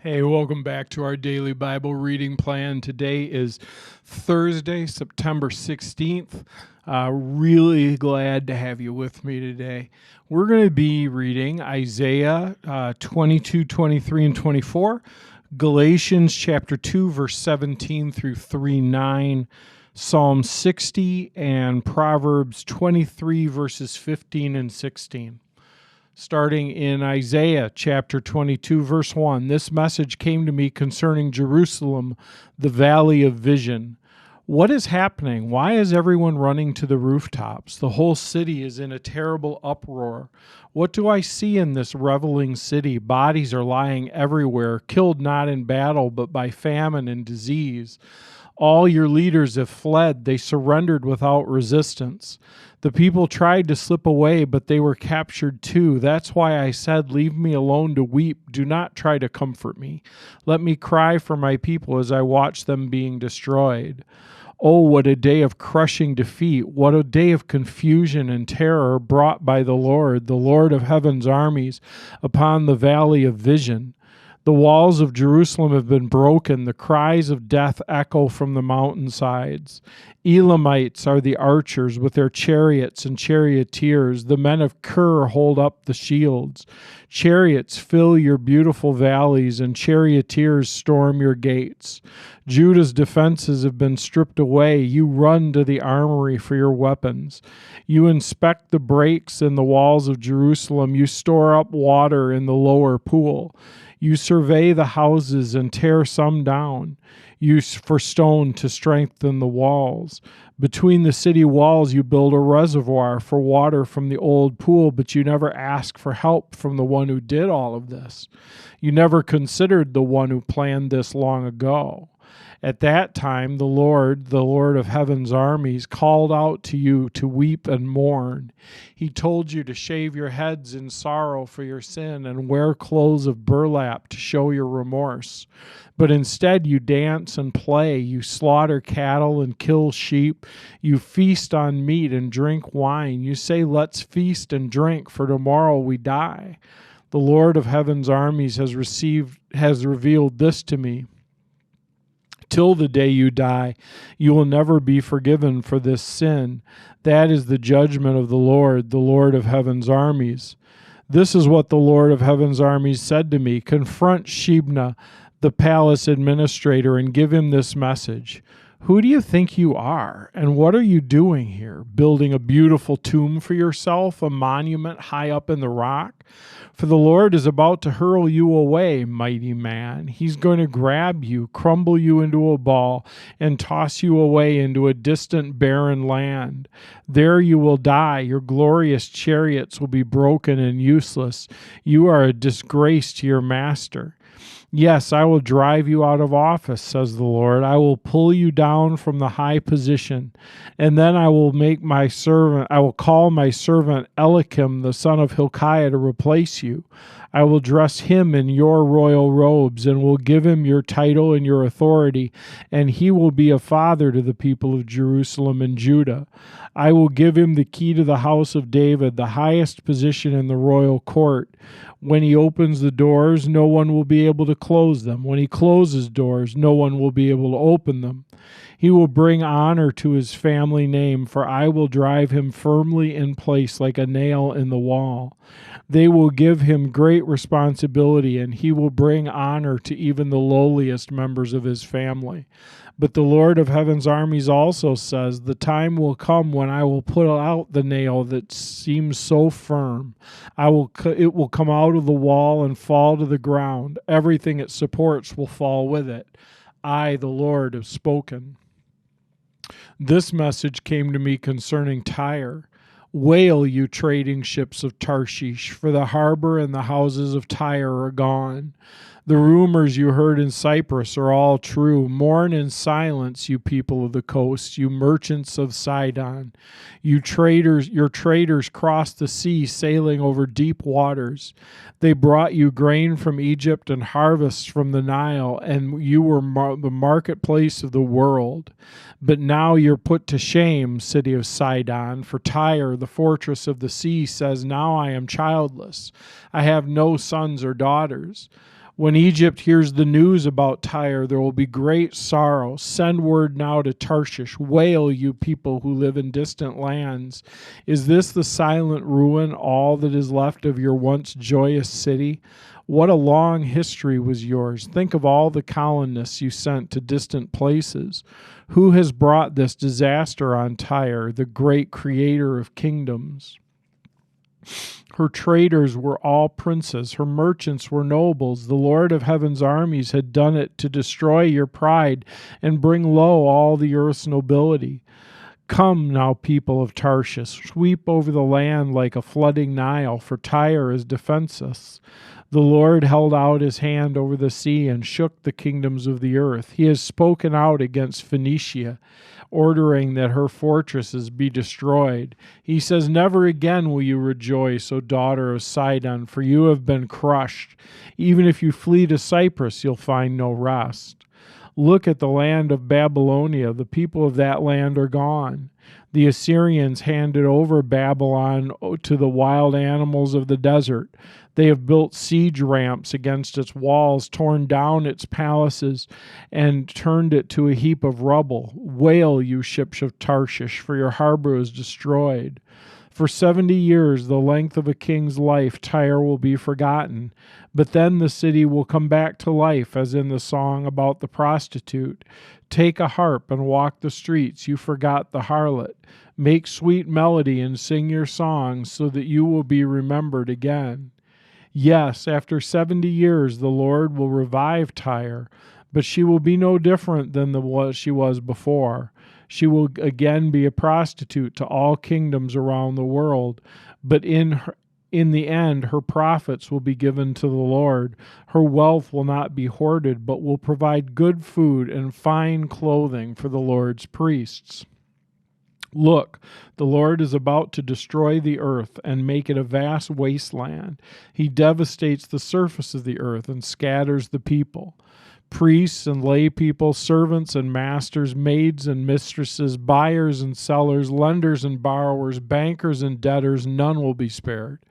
Hey, welcome back to our daily Bible reading plan. Today is Thursday, September 16th. Really glad to have you with me today. We're going to be reading Isaiah 22, 23, and 24, Galatians Chapter 2, verse 17 through 3:9, Psalm 60, and Proverbs 23, verses 15 and 16. Starting in Isaiah chapter 22, verse 1, this message came to me concerning Jerusalem, the valley of vision. What is happening? Why is everyone running to the rooftops? The whole city is in a terrible uproar. What do I see in this reveling city? Bodies are lying everywhere, killed not in battle, but by famine and disease. All your leaders have fled. They surrendered without resistance. The people tried to slip away, but they were captured too. That's why I said, leave me alone to weep. Do not try to comfort me. Let me cry for my people as I watch them being destroyed. Oh, what a day of crushing defeat. What a day of confusion and terror brought by the Lord of heaven's armies, upon the valley of vision. The walls of Jerusalem have been broken. The cries of death echo from the mountainsides. Elamites are the archers with their chariots and charioteers. The men of Kir hold up the shields. Chariots fill your beautiful valleys, and charioteers storm your gates. Judah's defenses have been stripped away. You run to the armory for your weapons. You inspect the breaks in the walls of Jerusalem. You store up water in the lower pool. You survey the houses and tear some down. Use for stone to strengthen the walls. Between the city walls you build a reservoir for water from the old pool, but you never ask for help from the one who did all of this. You never considered the one who planned this long ago. At that time, the Lord of heaven's armies, called out to you to weep and mourn. He told you to shave your heads in sorrow for your sin and wear clothes of burlap to show your remorse. But instead you dance and play, you slaughter cattle and kill sheep, you feast on meat and drink wine. You say, let's feast and drink, for tomorrow we die. The Lord of heaven's armies has revealed this to me. Till the day you die, you will never be forgiven for this sin. That is the judgment of the Lord of heaven's armies. This is what the Lord of heaven's armies said to me. Confront Shebna, the palace administrator, and give him this message. Who do you think you are? And what are you doing here? Building a beautiful tomb for yourself, a monument high up in the rock? For the Lord is about to hurl you away, mighty man. He's going to grab you, crumble you into a ball, and toss you away into a distant barren land. There you will die. Your glorious chariots will be broken and useless. You are a disgrace to your master. Yes, I will drive you out of office, says the Lord. I will pull you down from the high position, and then I will call my servant Eliakim, the son of Hilkiah, to replace you. I will dress him in your royal robes, and will give him your title and your authority, and he will be a father to the people of Jerusalem and Judah. I will give him the key to the house of David, the highest position in the royal court. When he opens the doors, no one will be able to close them. When he closes doors, no one will be able to open them. He will bring honor to his family name, for I will drive him firmly in place like a nail in the wall. They will give him great responsibility, and he will bring honor to even the lowliest members of his family. But the Lord of heaven's armies also says, the time will come when I will put out the nail that seems so firm. It will come out of the wall and fall to the ground. Everything it supports will fall with it. I, the Lord, have spoken. This message came to me concerning Tyre. Wail, you trading ships of Tarshish, for the harbor and the houses of Tyre are gone. The rumors you heard in Cyprus are all true. Mourn in silence, you people of the coast, you merchants of Sidon. Your traders crossed the sea, sailing over deep waters. They brought you grain from Egypt and harvests from the Nile, and you were the marketplace of the world. But now you're put to shame, city of Sidon, for Tyre, the fortress of the sea, says, now I am childless. I have no sons or daughters. When Egypt hears the news about Tyre, there will be great sorrow. Send word now to Tarshish. Wail, you people who live in distant lands. Is this the silent ruin, all that is left of your once joyous city? What a long history was yours. Think of all the colonists you sent to distant places. Who has brought this disaster on Tyre, the great creator of kingdoms? Her traders were all princes. Her merchants were nobles. The Lord of heaven's armies had done it to destroy your pride and bring low all the earth's nobility. Come now, people of Tarshish, sweep over the land like a flooding Nile, for Tyre is defenseless. The Lord held out his hand over the sea and shook the kingdoms of the earth. He has spoken out against Phoenicia, ordering that her fortresses be destroyed. He says, never again will you rejoice, O daughter of Sidon, for you have been crushed. Even if you flee to Cyprus, you'll find no rest. Look at the land of Babylonia. The people of that land are gone. The Assyrians handed over Babylon to the wild animals of the desert. They have built siege ramps against its walls, torn down its palaces, and turned it to a heap of rubble. Wail, you ships of Tarshish, for your harbor is destroyed. For 70 years, the length of a king's life, Tyre will be forgotten. But then the city will come back to life, as in the song about the prostitute. Take a harp and walk the streets, you forgot the harlot. Make sweet melody and sing your songs, so that you will be remembered again. Yes, after 70 years, the Lord will revive Tyre, but she will be no different than what she was before. She will again be a prostitute to all kingdoms around the world, but in the end, her profits will be given to the Lord. Her wealth will not be hoarded, but will provide good food and fine clothing for the Lord's priests. Look, the Lord is about to destroy the earth and make it a vast wasteland. He devastates the surface of the earth and scatters the people. Priests and lay people, servants and masters, maids and mistresses, buyers and sellers, lenders and borrowers, bankers and debtors, none will be spared.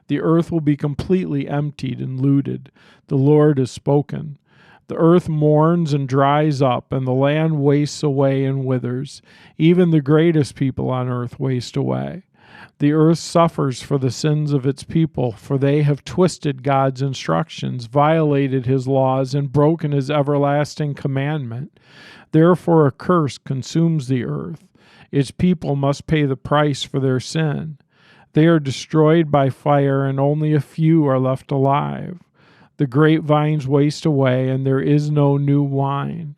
The earth will be completely emptied and looted. The Lord has spoken. The earth mourns and dries up, and the land wastes away and withers. Even the greatest people on earth waste away. The earth suffers for the sins of its people, for they have twisted God's instructions, violated his laws, and broken his everlasting commandment. Therefore a curse consumes the earth. Its people must pay the price for their sin. They are destroyed by fire, and only a few are left alive. The grapevines waste away, and there is no new wine.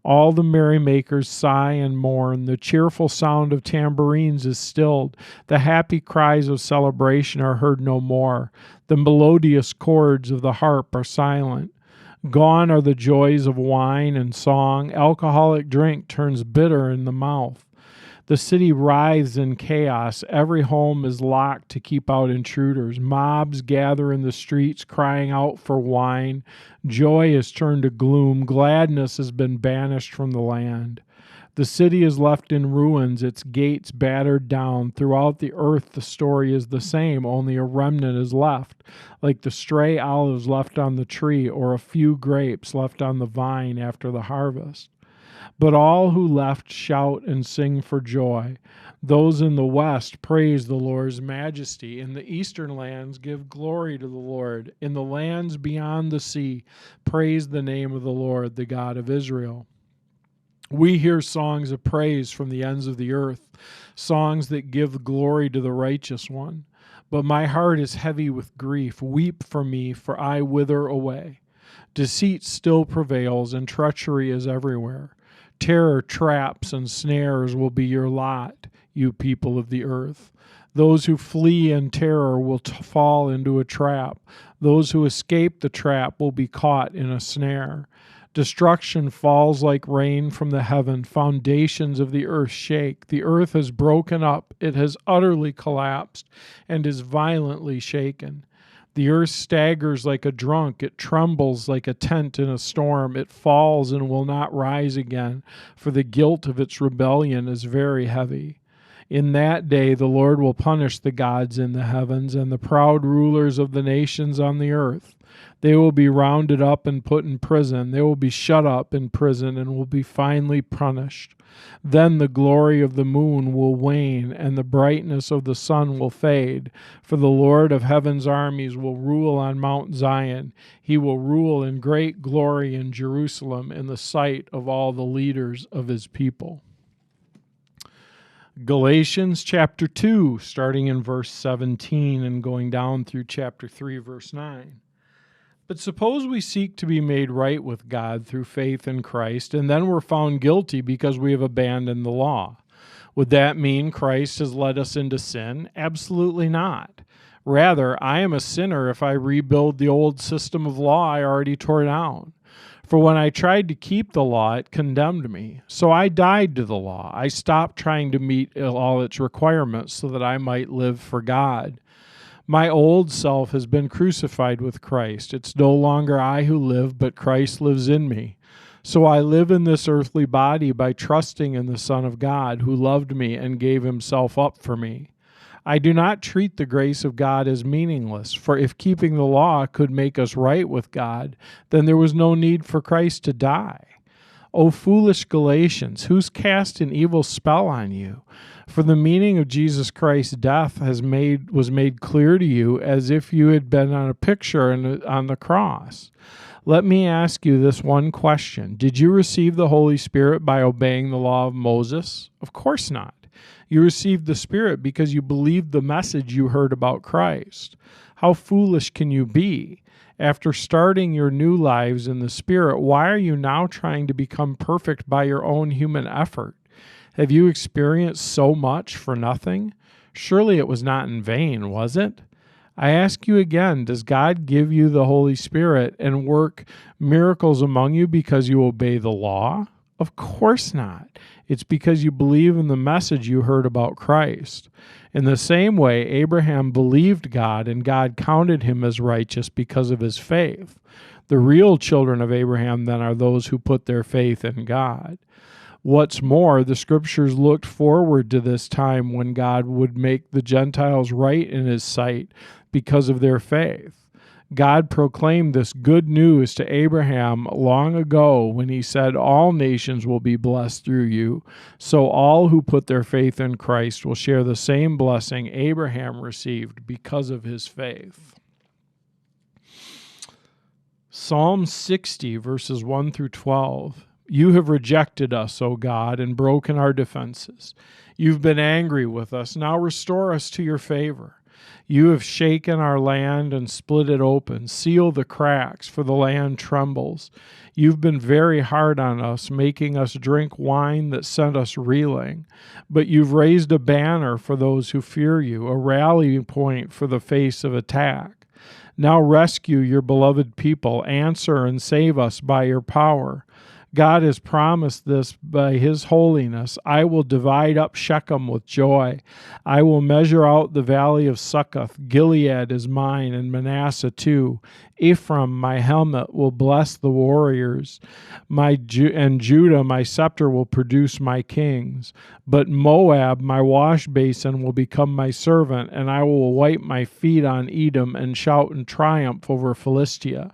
All the merrymakers sigh and mourn. The cheerful sound of tambourines is stilled. The happy cries of celebration are heard no more. The melodious chords of the harp are silent. Gone are the joys of wine and song. Alcoholic drink turns bitter in the mouth. The city writhes in chaos. Every home is locked to keep out intruders. Mobs gather in the streets, crying out for wine. Joy is turned to gloom. Gladness has been banished from the land. The city is left in ruins, its gates battered down. Throughout the earth the story is the same, only a remnant is left, like the stray olives left on the tree or a few grapes left on the vine after the harvest. But all who left shout and sing for joy. Those in the west praise the Lord's majesty. In the eastern lands give glory to the Lord. In the lands beyond the sea praise the name of the Lord, the God of Israel. We hear songs of praise from the ends of the earth, songs that give glory to the righteous one. But my heart is heavy with grief. Weep for me, for I wither away. Deceit still prevails, and treachery is everywhere. Terror, traps, and snares will be your lot, you people of the earth. Those who flee in terror will fall into a trap. Those who escape the trap will be caught in a snare. Destruction falls like rain from the heaven. Foundations of the earth shake. The earth has broken up. It has utterly collapsed and is violently shaken. The earth staggers like a drunk. It trembles like a tent in a storm. It falls and will not rise again, for the guilt of its rebellion is very heavy. In that day the Lord will punish the gods in the heavens and the proud rulers of the nations on the earth. They will be rounded up and put in prison. They will be shut up in prison and will be finally punished. Then the glory of the moon will wane, and the brightness of the sun will fade. For the Lord of heaven's armies will rule on Mount Zion. He will rule in great glory in Jerusalem in the sight of all the leaders of his people. Galatians Chapter 2, starting in verse 17 and going down through Chapter 3, verse 9. But suppose we seek to be made right with God through faith in Christ, and then we're found guilty because we have abandoned the law. Would that mean Christ has led us into sin? Absolutely not. Rather, I am a sinner if I rebuild the old system of law I already tore down. For when I tried to keep the law, it condemned me. So I died to the law. I stopped trying to meet all its requirements so that I might live for God. My old self has been crucified with Christ. It's no longer I who live, but Christ lives in me. So I live in this earthly body by trusting in the Son of God, who loved me and gave himself up for me. I do not treat the grace of God as meaningless, for if keeping the law could make us right with God, then there was no need for Christ to die. O foolish Galatians, who's cast an evil spell on you? For the meaning of Jesus Christ's death was made clear to you as if you had been on a picture on the cross. Let me ask you this one question. Did you receive the Holy Spirit by obeying the law of Moses? Of course not. You received the Spirit because you believed the message you heard about Christ. How foolish can you be? After starting your new lives in the Spirit, why are you now trying to become perfect by your own human effort? Have you experienced so much for nothing? Surely it was not in vain, was it? I ask you again, does God give you the Holy Spirit and work miracles among you because you obey the law? Of course not. It's because you believe in the message you heard about Christ. In the same way, Abraham believed God, and God counted him as righteous because of his faith. The real children of Abraham, then, are those who put their faith in God. What's more, the Scriptures looked forward to this time when God would make the Gentiles right in his sight because of their faith. God proclaimed this good news to Abraham long ago when he said, all nations will be blessed through you. So all who put their faith in Christ will share the same blessing Abraham received because of his faith. Psalm 60, verses 1 through 12. You have rejected us, O God, and broken our defenses. You've been angry with us. Now restore us to your favor. You have shaken our land and split it open. Seal the cracks, for the land trembles. You've been very hard on us, making us drink wine that sent us reeling. But you've raised a banner for those who fear you, a rallying point for the face of attack. Now rescue your beloved people. Answer and save us by your power. God has promised this by his holiness. I will divide up Shechem with joy. I will measure out the valley of Succoth. Gilead is mine, and Manasseh too. Ephraim, my helmet, will bless the warriors. And Judah, my scepter, will produce my kings. But Moab, my wash basin, will become my servant, and I will wipe my feet on Edom and shout in triumph over Philistia.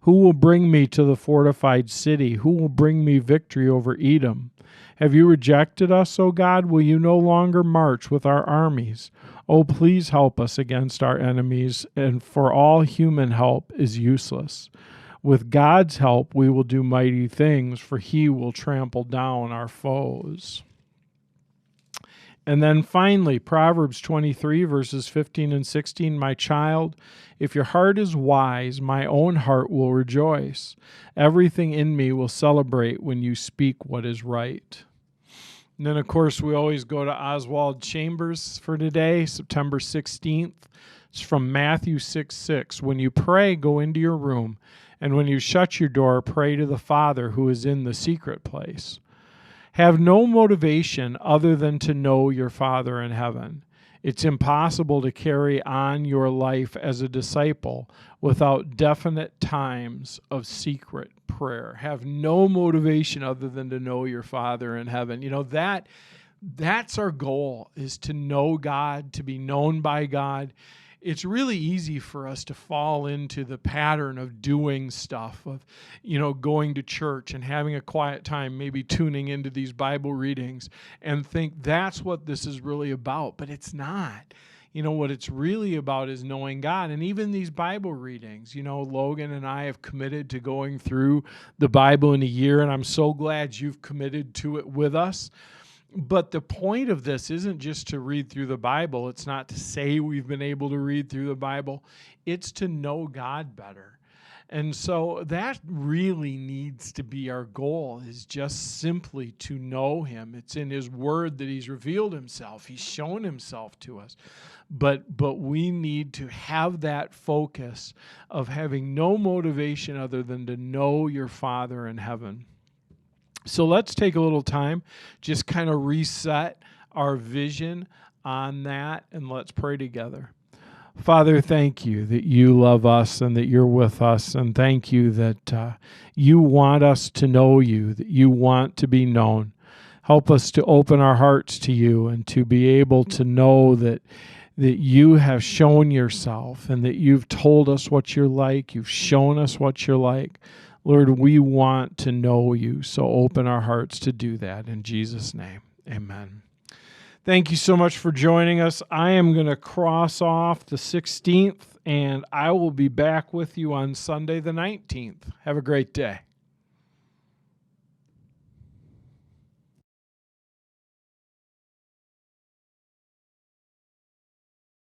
Who will bring me to the fortified city? Who will bring me victory over Edom? Have you rejected us, O God? Will you no longer march with our armies? Oh, please help us against our enemies, and for all human help is useless. With God's help we will do mighty things, for he will trample down our foes. And then finally, Proverbs 23, verses 15 and 16, my child, if your heart is wise, my own heart will rejoice. Everything in me will celebrate when you speak what is right. And then, of course, we always go to Oswald Chambers for today, September 16th. It's from Matthew 6:6. When you pray, go into your room, and when you shut your door, pray to the Father who is in the secret place. Have no motivation other than to know your Father in heaven. It's impossible to carry on your life as a disciple without definite times of secret prayer. Have no motivation other than to know your Father in heaven. You know, that's our goal, is to know God, to be known by God. it's really easy for us to fall into the pattern of doing stuff, of, going to church and having a quiet time, maybe tuning into these Bible readings, and think that's what this is really about. But it's not. What it's really about is knowing God. And even these Bible readings, Logan and I have committed to going through the Bible in a year, and I'm so glad you've committed to it with us. But the point of this isn't just to read through the Bible. It's not to say we've been able to read through the Bible. It's to know God better. And so that really needs to be our goal, is just simply to know him. It's in his word that he's revealed himself. He's shown himself to us. But we need to have that focus of having no motivation other than to know your Father in heaven. So let's take a little time, just kind of reset our vision on that, and let's pray together. Father, thank you that you love us and that you're with us, and thank you that you want us to know you, that you want to be known. Help us to open our hearts to you and to be able to know that you have shown yourself and that you've told us what you're like, you've shown us what you're like. Lord, we want to know you, so open our hearts to do that. In Jesus' name, amen. Thank you so much for joining us. I am going to cross off the 16th, and I will be back with you on Sunday the 19th. Have a great day.